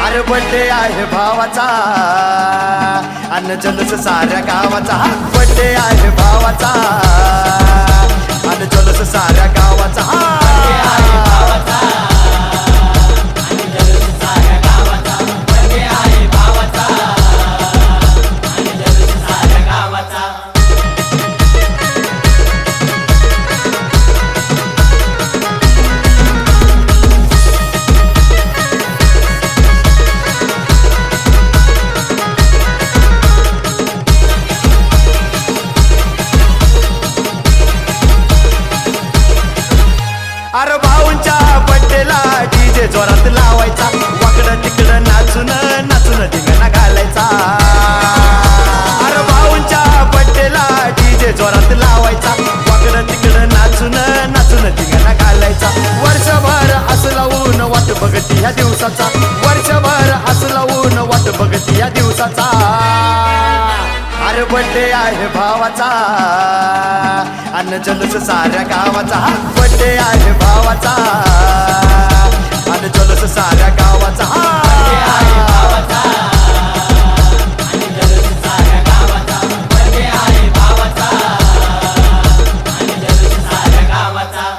अरे बड्डे आहे भावाचा अन्न जलस साऱ्या गावाचा, बड्डे आहे भावाचा दिवसाचा वर्षभर असला ऊन वाट बघती या दिवसाचा अरे बड्डे आहे भावाचा अन्न जलस साऱ्या गावाचा बड्डे आहे भावाचा अन्न जलस साऱ्या गावाचा बड्डे आहे भावाचा अन्न जलस साऱ्या गावाचा बड्डे आहे भावाचा अन्न जलस साऱ्या गावाचा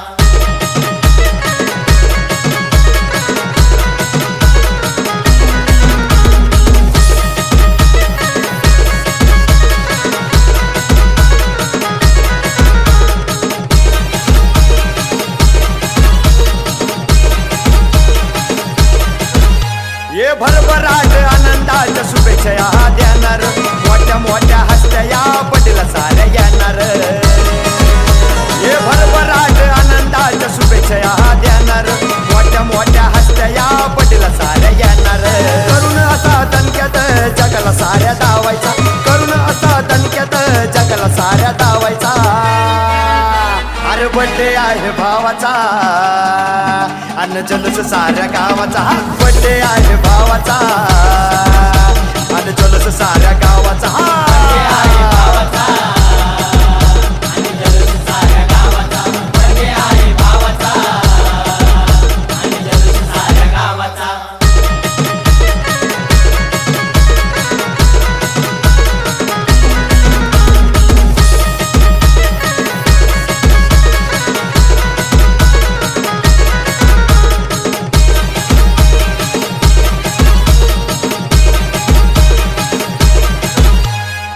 ये भरभराट आनंदाच्या शुभेच्छा देणार मोठ्या मोठ्या हस्त्या या पटेला साऱ्या येणार ये भरभराट आनंदाच्या शुभेच्छा देणार मोठ्या मोठ्या हस्त्या या पटेला साऱ्या येणार करून असा दणक्यात जगाला साऱ्या दावायचा करून असा दणक्यात जगाला साऱ्या दावायचा अरे बड्डे आहे भावाचा अन्न जलस साऱ्या गावाचा बड्डे आहे भावाचा अन्न जलस साऱ्या गावाचा बड्डे आहे भावाचा अन्न जलस साऱ्या गावाचा बड्डे आहे भावाचा अन्न जलस साऱ्या गावाचा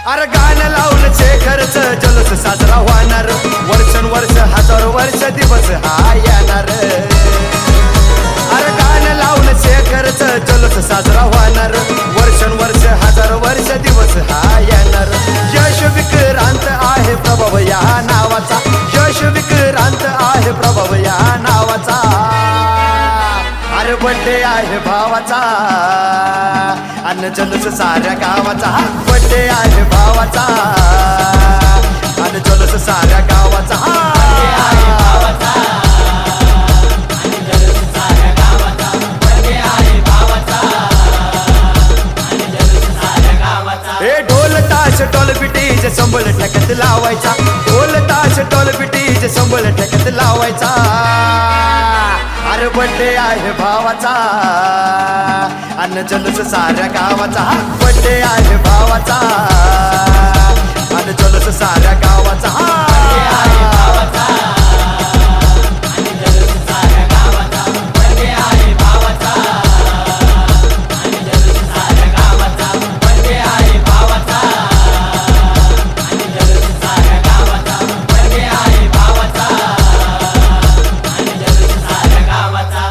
अरे गाणं लावलं शेखरच जलस साजरा होणार वर्षानुवर्ष हजारो वर्ष दिवस हा येणार अरे गाणं लावलं शेखरच जलस साजरा होणार वर्षानुवर्ष हजारो वर्ष दिवस हा येणार यश विक्रांत आहे प्रभाव या नावाचा यश विक्रांत आहे प्रभाव या नावाचा अरे बड्डे आहे भावाचा अन्न जलस साऱ्या गावाचा बड्डे आहे भावाचा अन्न जलस साऱ्या गावाचा बड्डे आहे भावाचा अन्न जलस साऱ्या गावाचा बड्डे आहे भावाचा अन्न जलस साऱ्या गावाचा हे ढोल ताश टोल पिटीज संबळ ठेक्यात लावायचा ढोल ताश टोल पिटीज संबळ ठेक्यात लावायचा अरे बड्डे आहे भावाचा अन्न जलस साऱ्या गावाचा बड्डे आहे भावाचा अन्न जलस साऱ्या गावाचा बड्डे आहे भावाचा अन्न जलस साऱ्या गावाचा बड्डे आहे भावाचा अन्न जलस साऱ्या गावाचा बड्डे आहे भावाचा अन्न जलस साऱ्या गावाचा बड्डे आहे भावाचा अन्न जलस साऱ्या गावाचा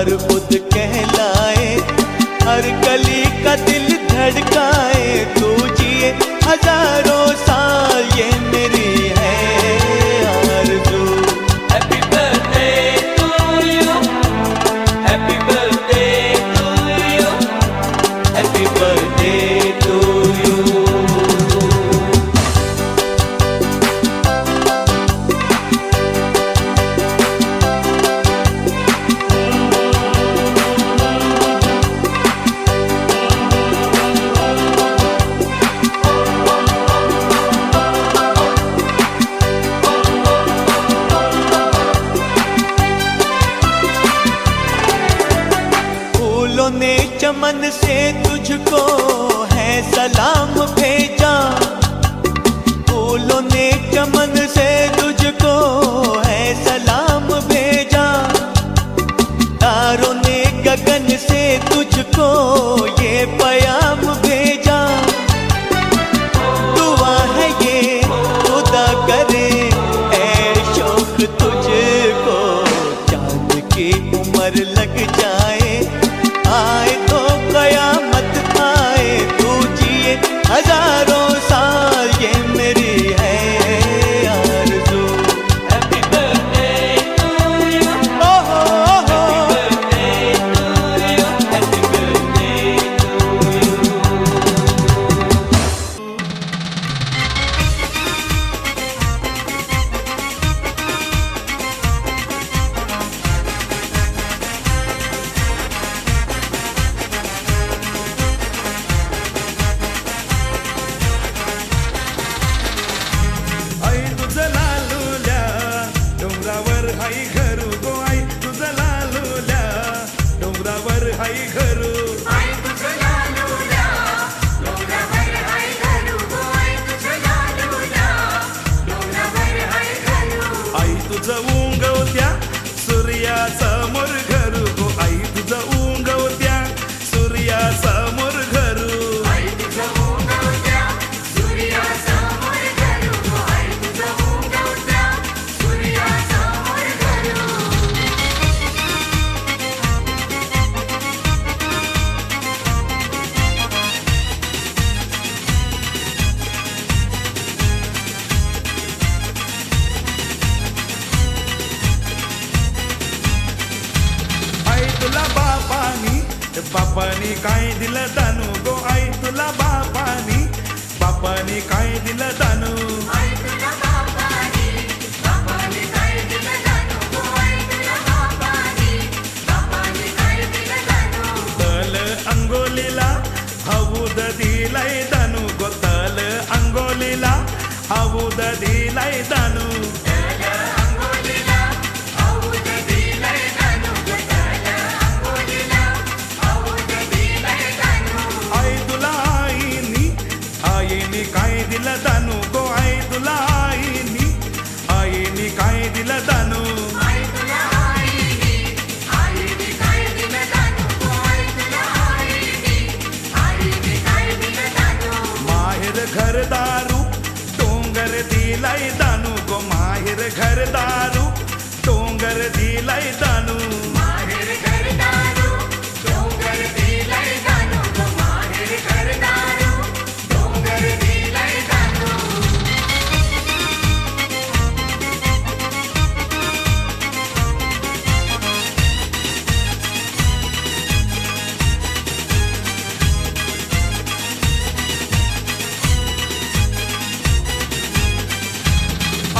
और खुद कहलाए, हर गली का दिल धड़काए, तू जिए हजारों साल ये मेरी है आरज़ू। Happy birthday to you, happy birthday to you, happy birthday to you. फूलों ने चमन से तुझको है सलाम भेजा, फूलों ने चमन से तुझको है सलाम भेजा, तारों ने गगन से तुझको ये प्याम भेजा। दुआ है ये खुदा करे ऐ शौक तुझको, चांद की उम्र लग जाए, आए तो कयामत आए, तू जिए हजारों साल ये मेरी है आरज़ू। Happy birthday to you, happy birthday to you, happy birthday to you. आई तुझं लालूल्या डोंगरावर हाई घरू गो, आई तुझं लालूल्या डोंगरावर हाई घरू। आई तुझं उंगवत्या सूर्यासमोर घरू गो, आई तुझं उंगवत्या सूर्यासमोर घरू। आई तुला बापानी काय दिलं दानू गो, आई तुला बापानी काय दिलं दानू। तल अंगोलीला हौद दिलाय दानू गो, तल अंगोलीला हौद दिलाय दानू। आई तुला आईनी काय दिलं दानू गो, आई तुला आईनी काय दिलं दानू। माहेर घरदारू डोंगर दिलाय दानू गो, माहेर घरदारू डोंगर दिलाय दानू।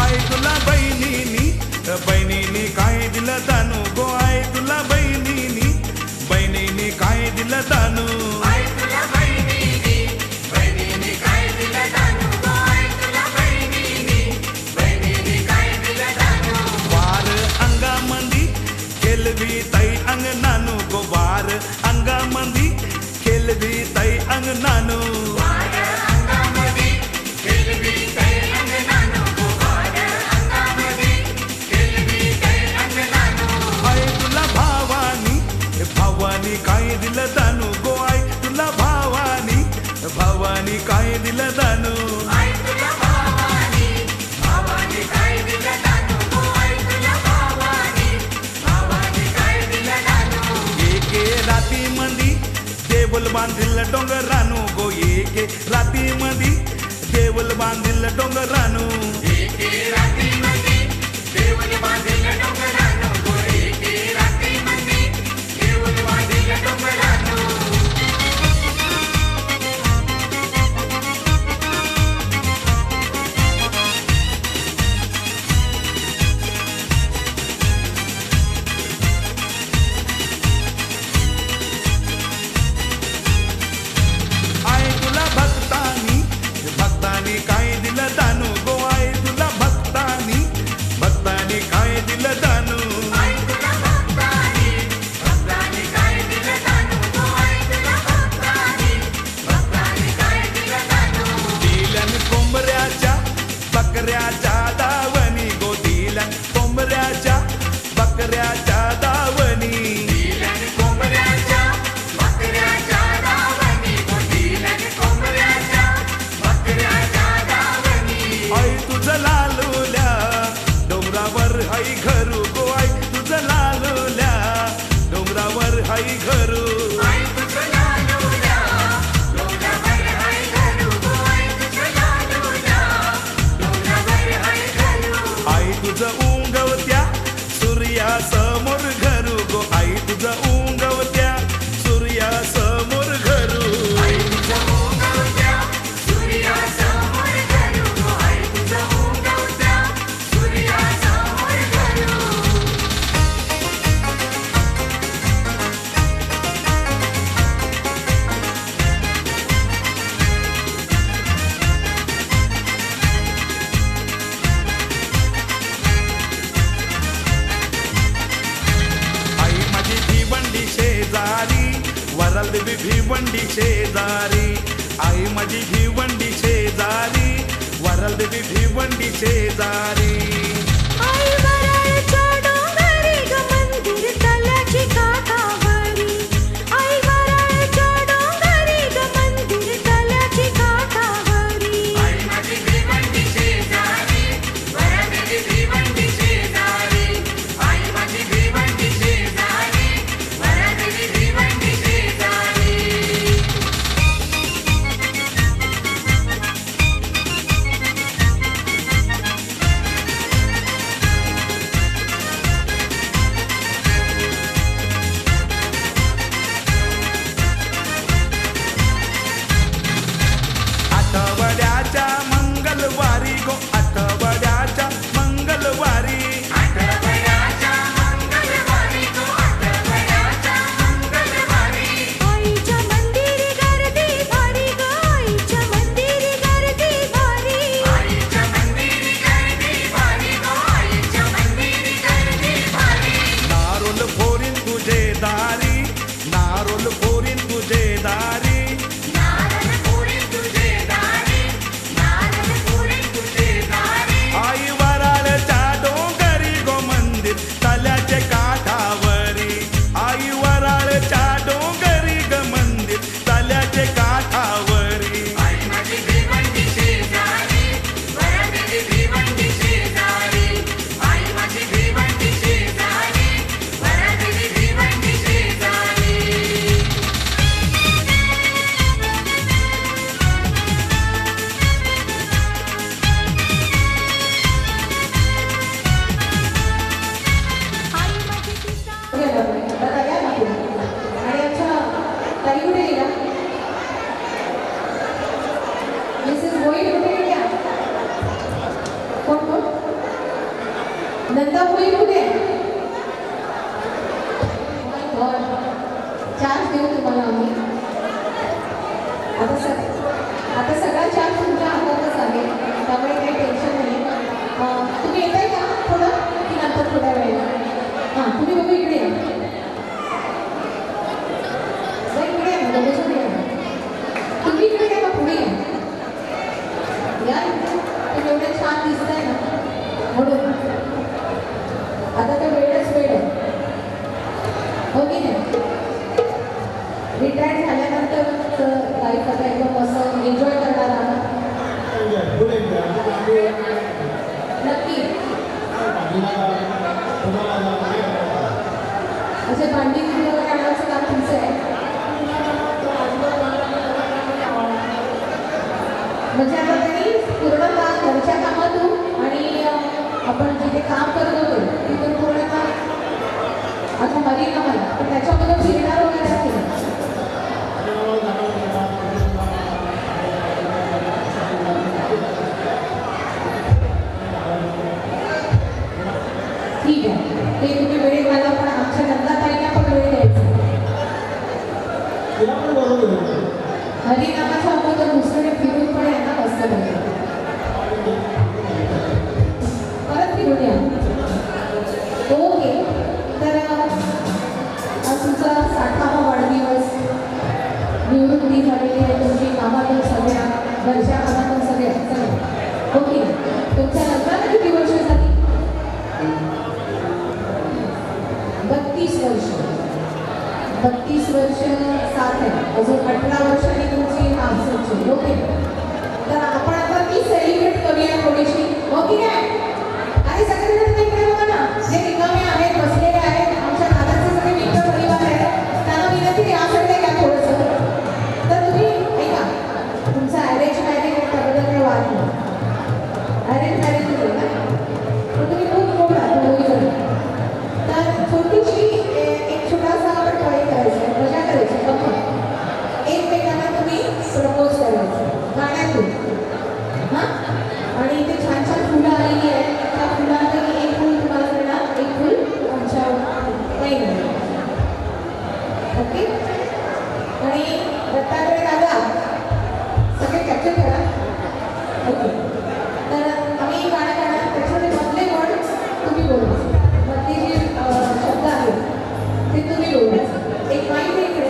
आई तुला बहिणीनी काय दिलं दानू गो, आई तुला बहिणीनी काय दिलं दानू। वार अंगामंदी खेलवी ताई अंग नानू गो, वार अंगामंदी खेलवी ताई अंग नानू। आई तुला भावानी काय दिलं दानू गो, आई तुला भावानी काय दिलं दानू। बांधिल डोंगरानू गो एके रातीमधी देवल बांधिल डोंगरानू आई तुला भक्तानी भक्तानी काय दिलं दानू गो आई तुला भक्तानी भक्तानी काय दिलं दानू दिल्यान कोंबऱ्याच्या बकऱ्याच्या दावणी गो दिल्यान कोंबऱ्याच्या बकऱ्याच्या दावणी आई तुझं लालूल्या डोंगरावर हाई घरू गो आई तुझं लालूल्या डोंगरावर हाई घरू आई तुझं उंगवत्या सूर्यासमोर घरू गो आई तुझं उंगवत्या सूर्यासमोर घरू आई माझी भिवंडी शेजारी वरल देवी भिवंडी शेजारी आई माझी भिवंडी शेजारी वरल देवी भिवंडी शेजारी आई वराळच्या डोंगरी ग मंदिर तल्याची काठावरी आई वराळच्या डोंगरी ग मंदिर तल्याची काठावरी आठवड्याच्या मंगलवारी गो आठवड्याच्या मंगलवारी आईच्या मंदिरी गर्दी भारी ग आईच्या मंदिरी गर्दी भारी नारोल फोरीन तुझे दारी नारोल फोरीन तुझे दारी आई वराळच्या डोंगरी गो मंदिर तल्याचे काठावरी आई वराळच्या डोंगरी ग मंदिर तल्याचे काठावरी आई माझी पिता आणि आमच्या ताई कुठे गेल्या मिसेस गोईल कुठे गेल्या कोण कोण नंदा गोईल कुठे चार्ज देऊ तुम्हाला आम्ही आता सगळा चार्ज तुमच्या हातातच आहे त्यामुळे काही टेन्शन नाही तुम्ही येताय का थोडं की नंतर थोड्या वेळेला हां तुम्ही बघू इकडे या इकडे या गणेशकडे या तुम्ही इकडे या का पुढे या तुम्ही एवढे छान दिसताय ना म्हणून आता तर वेळच वेळ आहे हो की नाही रिटायर झाल्यानंतर लाईफ आता एकदम असं एन्जॉय करणार आहात नक्की असे भांडी वगैरे आणायचं काम तुमचं आहे म्हणजे आता त्यांनी पूर्णतः घरच्या कामातून आणि आपण जिथे काम करत होतो तिथून पूर्णतः आता हरी मला पण त्याच्यामध्ये फिरणार वगैरे असेल ठीक आहे ते तुम्ही वेळ घाला पण आमच्या नंदाताईला पण वेळ द्यायचा तिला पण बरोबर आहे. हरिनामाच्या अगोदर दुसरे फिरून पण यांना मस्त पाहिजे परत फिरून या ओके तर आज तुमचा 60वा वाढदिवस निवृत्ती झालेली आहे तुमची कामातून सगळ्या घरच्या कामातून सगळ्या ओके तुमच्या लग्नाला किती वर्ष झाली 32 वर्ष 32 वर्ष साथ आहे अजून 18 वर्षांनी तुमची नामसूची ओके तर आपण आता ती सेलिब्रेट करूया थोडीशी ओके काय आणि सगळेजण इकडे बघा ना जे रिकामे आहेत बसलेले आहेत आमच्या दादाचे सगळे मित्र परिवार आहेत त्यांना विनंती यासाठी घ्या थोडंसं तर तुम्ही ऐका तुमचं अरेंज मॅरेज आहे त्याबद्दल काही वाद नाही अरेंज मॅरेज आहे ना तर तुम्ही खूप गोड आहात दोघीजण तर छोटीशी एक छोटासा आपण ट्राय करायचं मजा करायची गप्पा एकमेकांना तुम्ही प्रपोज करायचं गाण्यातून हां आणि इथे छान छान फुलं आलेली आहेत त्या फुलांपैकी एक फुल तुम्हाला मिळणार एक फुल आमच्या नाही ओके आणि दत्तात्रय दादा सगळे कॅप्चर करा ओके तर आम्ही गाणं गाणार त्याच्यामध्ये मधले वर्ड तुम्ही बोलू मधले जे शब्द आहेत ते तुम्ही बोलायचं एक माईक इकडे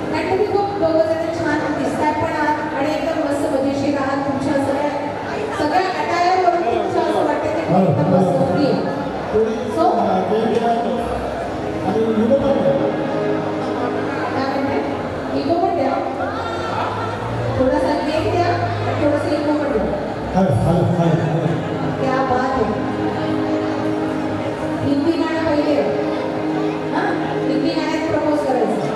आणि तुम्ही खूप दोघं जण छान दिसतात पण आहात आणि एकदम मस्त मजेशीर आहात तुमच्या सगळ्या अटायरवरून तुमचं असं वाटतं की तुम्ही एकदम मस्त फ्री आहे सो आणि युगो पण आहे. काय म्हणते इगो पण द्या थोडासा केक द्या आणि थोडंसं इगो पण द्या क्या बात है हिंदी गाणं पहिले हां हिंदी गाण्यात प्रपोज करायचं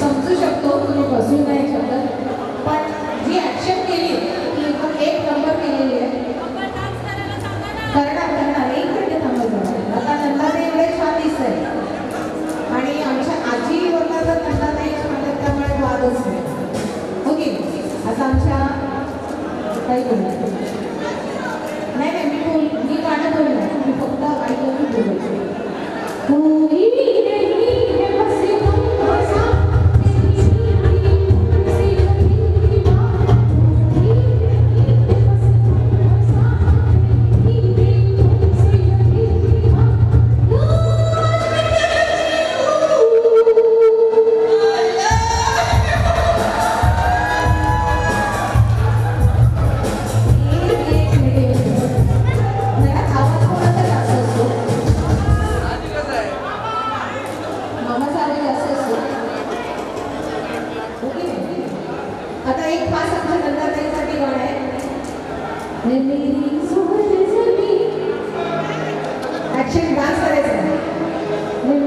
समजू शकतो तुम्ही बसून नाही शकत पण जी ऍक्शन केली ती एकदम एक नंबर केलेली आहे करणार एक मिनिट थांबायचं आता नंदाताई एवढे छान दिसत आहे आणि आमच्या आजीवरला जर नंदाताई छान आहेत त्यामुळे वादच नाही ओके आता आमच्या काही बोलणार नाही मी गाणं बोलणार मी फक्त ऐकून बोलायचं आता एक खास आमच्या नंदाताईसाठी गाणं आहे ऍक्शन डान्स करायचं हमें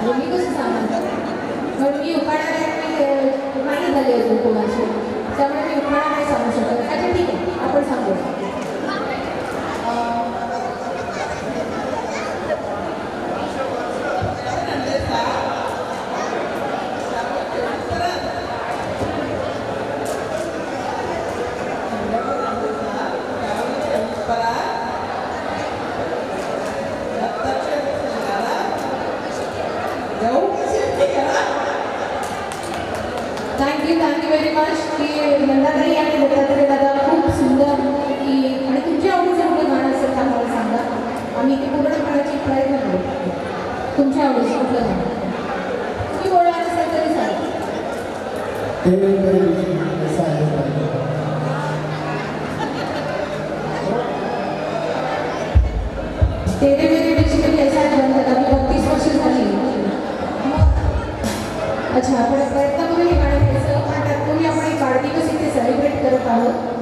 मी कसं सांगणार कारण मी उखाणा नाही झाले अजून कोणाशी त्यामुळे मी उखाणा नाही सांगू शकत. अच्छा ठीक आहे आपण सांगू. थँक्यू व्हेरी मच की नंदाताई आणि दत्तात्रय दादा खूप सुंदर की आणि तुमच्या आवडीचं कुठलं गाणं असेल तर आम्हाला सांगा आम्ही ते पूर्ण करण्याची प्रयत्न करू. तुमच्या आवडीचं कुठलं गाणं तुम्ही बोलणार असेल तरी सांगा. तेरे मेरे बेसिकली ऐसा बनता था अभी 32 वर्ष झाली. अच्छा आपण प्रयत्न करू हे गाणं घ्यायचं पण त्यातूनही आपण एक वाढदिवस इथे सेलिब्रेट करत आहोत.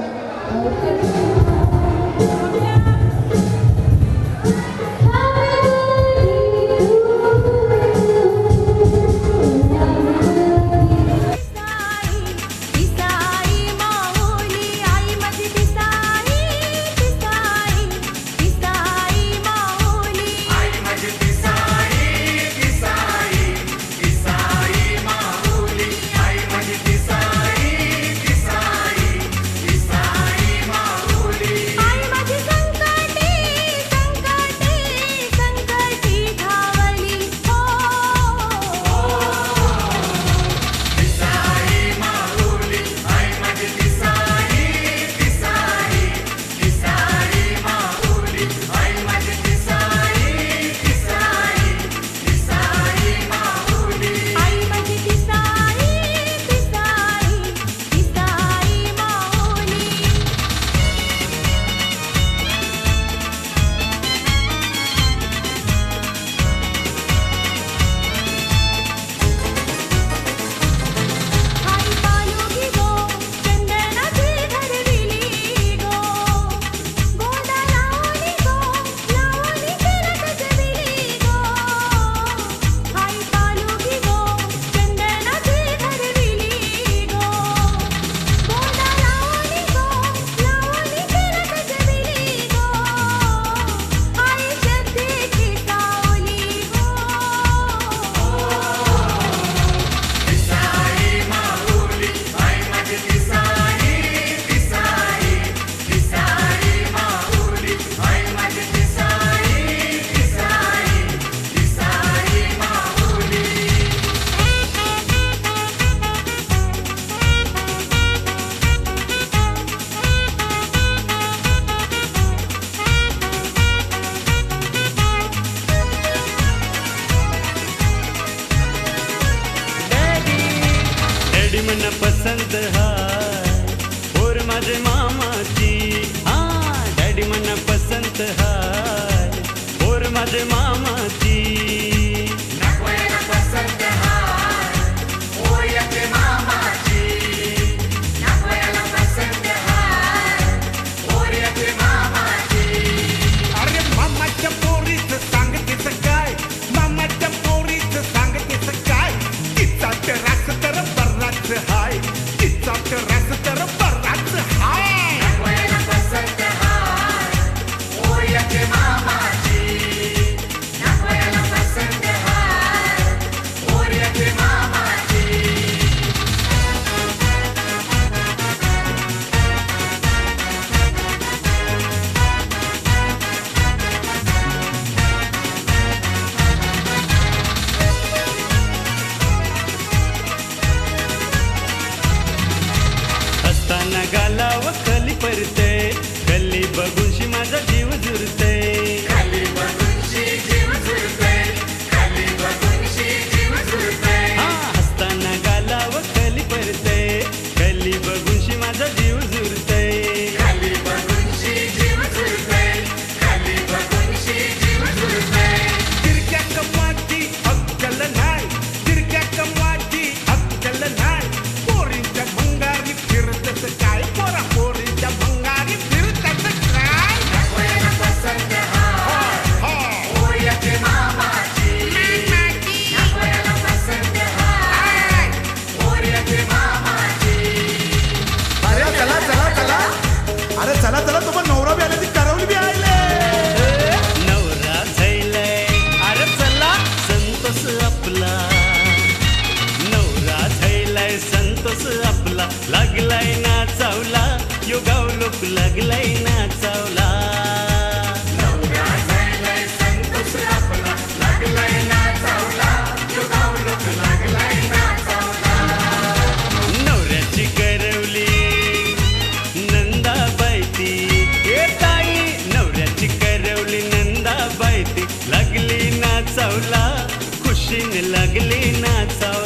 मन पसंत हाय और माझे मामाची डॅडी मन पसंत हाय और माझे मामाची अरे मामाच्या पोरीचं सांगतेस काय मामाच्या पोरीचं सांगतेस काय तिचा त्रास तर बराच हाय तिचा त्रास तर बराच हाय असताना गालाव खाली पडते गल्ली बघूनशी माझा जीव जुरते हसताना गालाव खाली पडते गल्ली बघूनशी माझा जीव जुरते तिरक्या कमाची अक्कल नाही तिरक्या कमाची अक्कल नाही पोरींच्या भंगारी फिरतच काय पोरा पोरींच्या भंगारी हाय ती लागली नाचावला खुशीने लागली नाचावला